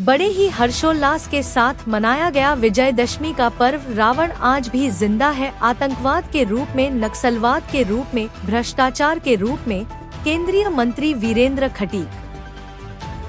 बड़े ही हर्षोल्लास के साथ मनाया गया विजयदशमी का पर्व। रावण आज भी जिंदा है। आतंकवाद के रूप में, नक्सलवाद के रूप में, भ्रष्टाचार के रूप में। केंद्रीय मंत्री वीरेंद्र खटीक।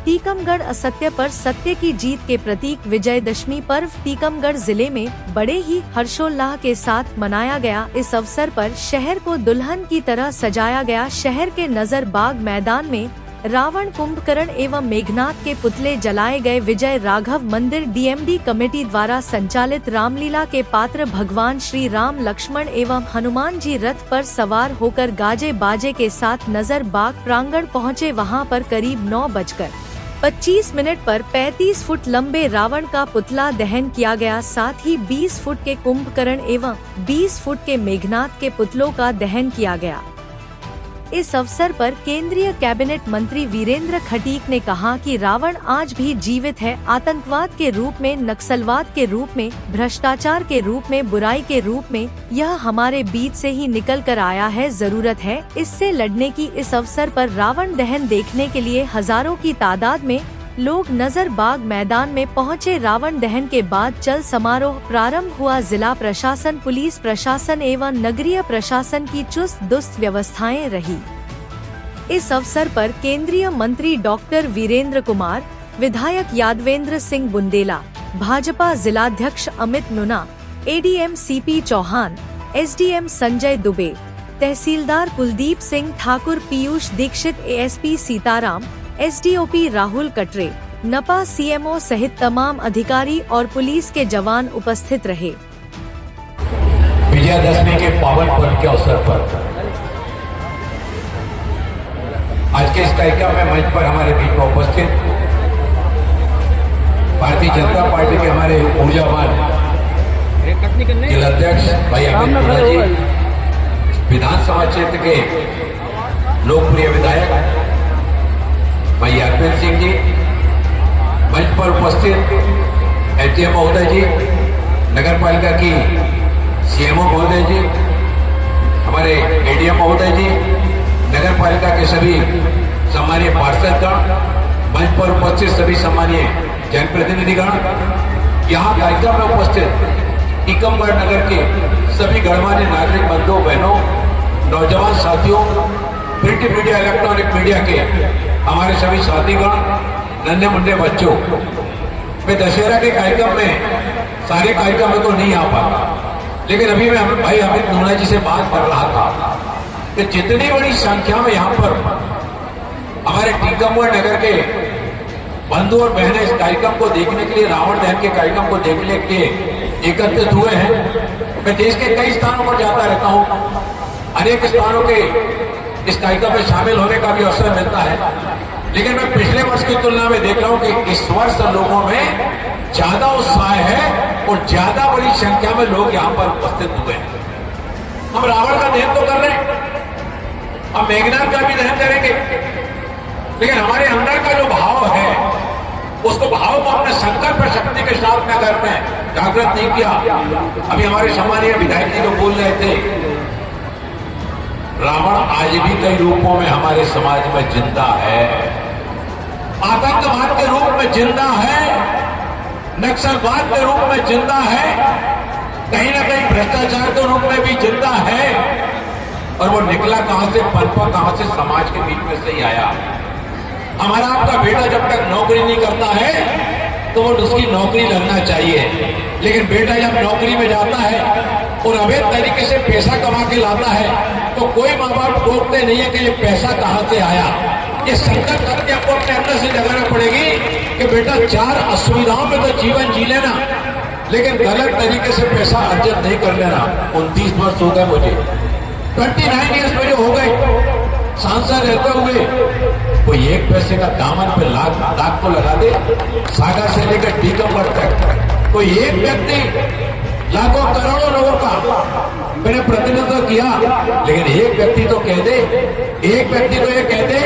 टीकमगढ़ असत्य पर सत्य की जीत के प्रतीक विजयदशमी पर्व टीकमगढ़ जिले में बड़े ही हर्षोल्लास के साथ मनाया गया। इस अवसर पर शहर को दुल्हन की तरह सजाया गया। शहर के नजर बाग मैदान में रावण, कुंभकर्ण एवं मेघनाथ के पुतले जलाए गए। विजय राघव मंदिर डीएमडी कमेटी द्वारा संचालित रामलीला के पात्र भगवान श्री राम, लक्ष्मण एवं हनुमान जी रथ पर सवार होकर गाजे बाजे के साथ नजर बाग प्रांगण पहुँचे। वहां पर करीब 9:25 पर 35 फुट लंबे रावण का पुतला दहन किया गया। साथ ही 20 फुट के कुंभकर्ण एवं 20 फुट के मेघनाथ के पुतलों का दहन किया गया। इस अवसर पर केंद्रीय कैबिनेट मंत्री वीरेंद्र खटीक ने कहा कि रावण आज भी जीवित है। आतंकवाद के रूप में, नक्सलवाद के रूप में, भ्रष्टाचार के रूप में, बुराई के रूप में यह हमारे बीच से ही निकल कर आया है। जरूरत है इससे लड़ने की। इस अवसर पर रावण दहन देखने के लिए हजारों की तादाद में लोग नजर बाग मैदान में पहुंचे। रावण दहन के बाद चल समारोह प्रारंभ हुआ। जिला प्रशासन, पुलिस प्रशासन एवं नगरीय प्रशासन की चुस्त दुरुस्त व्यवस्थाएं रही। इस अवसर पर केंद्रीय मंत्री डॉक्टर वीरेंद्र कुमार, विधायक यादवेंद्र सिंह बुंदेला, भाजपा जिलाध्यक्ष Amit Nuna, ADM CP Chauhan, SDM Sanjay Dubey, tehsildar Kuldeep Singh Thakur, Piyush Dixit, ASP Sitaram, SDOP Rahul Katre, नपा सीएमओ सहित तमाम अधिकारी और पुलिस के जवान उपस्थित रहे। विजयदशमी के पावन पर्व के अवसर पर आज के इस कार्यक्रम में मंच पर हमारे बीच में उपस्थित भारतीय जनता पार्टी के हमारे ऊर्जावान जिलाध्यक्ष भाई अमित नुना जी, विधानसभा क्षेत्र के लोकप्रिय विधायक भाई यादवेंद्र सिंह जी, मंच पर उपस्थित एसडीएम महोदय जी, नगर पालिका की सीएमओ महोदय जी, हमारे एडीएम महोदय जी, नगर पालिका के सभी सम्मानीय पार्षदगण, मंच पर उपस्थित सभी सम्मानीय जनप्रतिनिधिगण, यहाँ कार्यक्रम में उपस्थित टीकमगढ़ नगर के सभी गणमान्य नागरिक बंधुओं बहनों, नौजवान साथियों, प्रिंट मीडिया, इलेक्ट्रॉनिक मीडिया के हमारे सभी साथीगण, नन्हे मुन्ने बच्चों, मैं दशहरा के कार्यक्रम में सारे कार्यक्रम में तो नहीं आ पाता, लेकिन अभी मैं भाई अमित नुना जी से बात कर रहा था कि जितनी बड़ी संख्या में यहाँ पर हमारे टीकमगढ़ नगर के बंधु और बहनें इस कार्यक्रम को देखने के लिए, रावण दहन के कार्यक्रम को देखने के लिए एकत्रित हुए हैं। मैं देश के कई स्थानों पर जाता रहता हूँ, अनेक स्थानों के इस कार्यक्रम में शामिल होने का भी अवसर मिलता है, लेकिन मैं पिछले वर्ष की तुलना में देख रहा हूं कि इस वर्ष लोगों में ज्यादा उत्साह है और ज्यादा बड़ी संख्या में लोग यहां पर उपस्थित हुए हैं। हम रावण का दहन तो कर रहे हैं, हम मेघनाथ का भी दहन करेंगे, लेकिन हमारे अंदर का जो भाव है उसको भाव को अपने संकल्प शक्ति के साथ में करते हैं, जागृत नहीं किया। अभी हमारे सम्मानीय विधायक जी तो बोल रहे थे, रावण आज भी कई रूपों में हमारे समाज में जिंदा है। आतंकवाद के रूप में जिंदा है, नक्सलवाद के रूप में जिंदा है, कहीं ना कहीं भ्रष्टाचार के रूप में भी जिंदा है। और वो निकला कहां से, पनपा कहां से, समाज के बीच में से ही आया। हमारा आपका बेटा जब तक नौकरी नहीं करता है तो वो उसकी नौकरी लगना चाहिए, लेकिन बेटा जब नौकरी में जाता है और अवैध तरीके से पैसा कमा के लाता है तो कोई माँ बाप टोकते नहीं है कि ये पैसा कहां से आया। ये संकट करके आपको अपने अंदर से जगाना पड़ेगी कि बेटा 4 असुविधाओं में तो जीवन जी लेना, लेकिन गलत तरीके से पैसा अर्जित नहीं कर लेना। 29 वर्ष हो गए मुझे, 29 ईयर्स मुझे हो गए सांसद रहते हुए। कोई एक पैसे का दामन पे लाख तो लगा दे, सागर से लेकर टीकमगढ़ तक कोई एक व्यक्ति लाखों करोड़ों लोगों का मैंने प्रतिनिधित्व किया, लेकिन एक व्यक्ति तो कह दे, एक व्यक्ति तो ये कह दे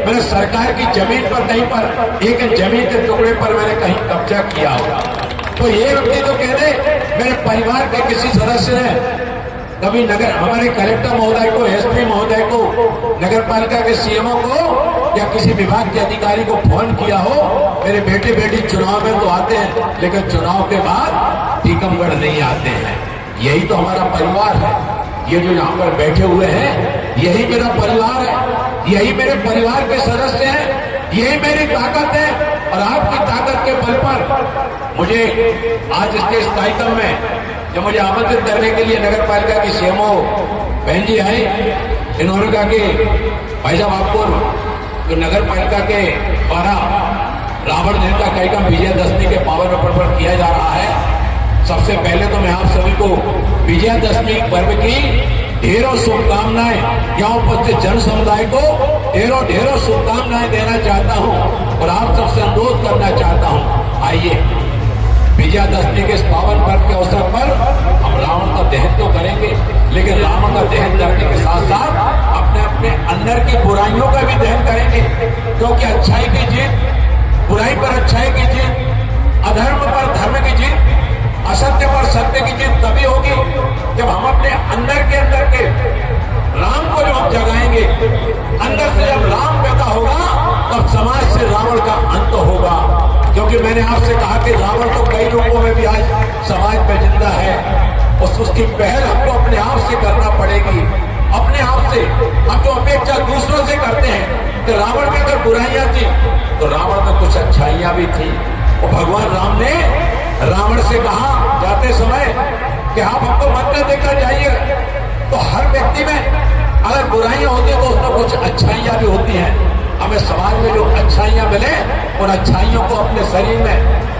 मैंने सरकार की जमीन पर कहीं पर, एक जमीन के टुकड़े पर मैंने कहीं कब्जा किया होगा। तो ये व्यक्ति तो कह दे मेरे परिवार के किसी सदस्य ने कभी नगर हमारे कलेक्टर महोदय को, एसपी महोदय को, नगर पालिका के सीएमओ को या किसी विभाग के अधिकारी को फोन किया हो? मेरे बेटे बेटी चुनाव में तो आते हैं, लेकिन चुनाव के बाद टीकमगढ़ नहीं आते हैं। यही तो हमारा परिवार है। ये जो यहाँ पर बैठे हुए हैं, यही मेरा परिवार है, यही मेरे परिवार के सदस्य हैं, यही मेरी ताकत है। और आपकी ताकत के बल पर मुझे आज इसके कार्यक्रम में जब मुझे आमंत्रित करने के लिए नगर पालिका की सीएमओ बहन जी आई, इन्होंने कहा कि भाई साहब आपको जो नगर पालिका के द्वारा रावण दहन का कार्यक्रम विजयादशमी के पावन अवसर पर किया जा रहा है, सबसे पहले तो मैं आप सभी को विजयादशमी पर्व की ढेरों शुभकामनाएं, यहाँ उपस्थित जन समुदाय को ढेरों ढेरों शुभकामनाएं देना चाहता हूँ और आप सबसे अनुरोध करना चाहता हूँ, आइए विजयादशमी के इस पावन पर्व के अवसर पर हम रावण का दहन तो करेंगे, लेकिन रावण का दहन करने के साथ साथ अपने अपने अंदर की बुराइयों का भी दहन करेंगे, क्योंकि अच्छाई की जीत, बुराई पर अच्छाई की जीत, अधर्म पर धर्म की जीत, असत्य पर सत्य की जीत तभी होगी जब हम अपने अंदर के राम को जब हम जगाएंगे। अंदर से जब राम पैदा होगा तब समाज से रावण का अंत होगा। क्योंकि मैंने आपसे कहा कि रावण तो कई रूपों में भी आज समाज में जिंदा है, उसकी पहल हमको अपने आप से करना पड़ेगी। अपने आप से हम जो अपेक्षा दूसरों से करते हैं कि रावण में अगर बुराइयां थी तो रावण में कुछ अच्छाइयां भी थी। और भगवान राम ने रावण से कहा जाते समय कि आप हमको मत न देकर जाइए। तो हर व्यक्ति में अगर बुराइयां होती हैं तो उसमें कुछ अच्छाइयां भी होती हैं। हमें समाज में जो अच्छाइयां मिले उन अच्छाइयों को अपने शरीर में,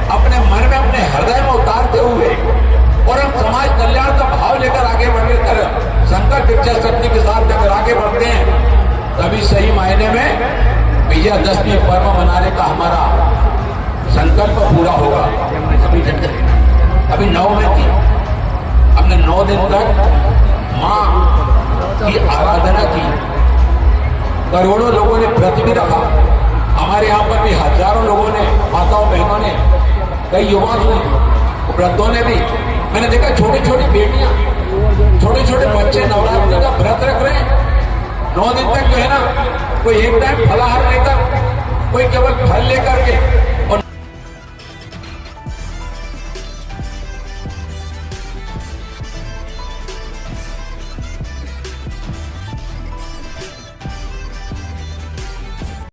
अपने मन में, अपने हृदय में उतारते हुए और हम समाज कल्याण का भाव लेकर आगे बढ़कर संकल्प इच्छा शक्ति के साथ अगर आगे बढ़ते हैं तभी सही मायने में विजयादशमी पर्व मनाने का हमारा संकल्प पूरा होगा। अभी 9 में थी, हमने 9 दिन तक मां की आराधना की, करोड़ों लोगों ने व्रत भी रखा। हमारे यहाँ पर भी हजारों लोगों ने, माताओं बहनों ने, कई युवाओं ने, वृद्धों ने भी, मैंने देखा छोटी छोटी बेटियां, छोटे छोटे बच्चे नवरात्रि का व्रत रख रहे हैं। 9 दिन तक जो है ना, कोई एक टाइम फलाहार लेकर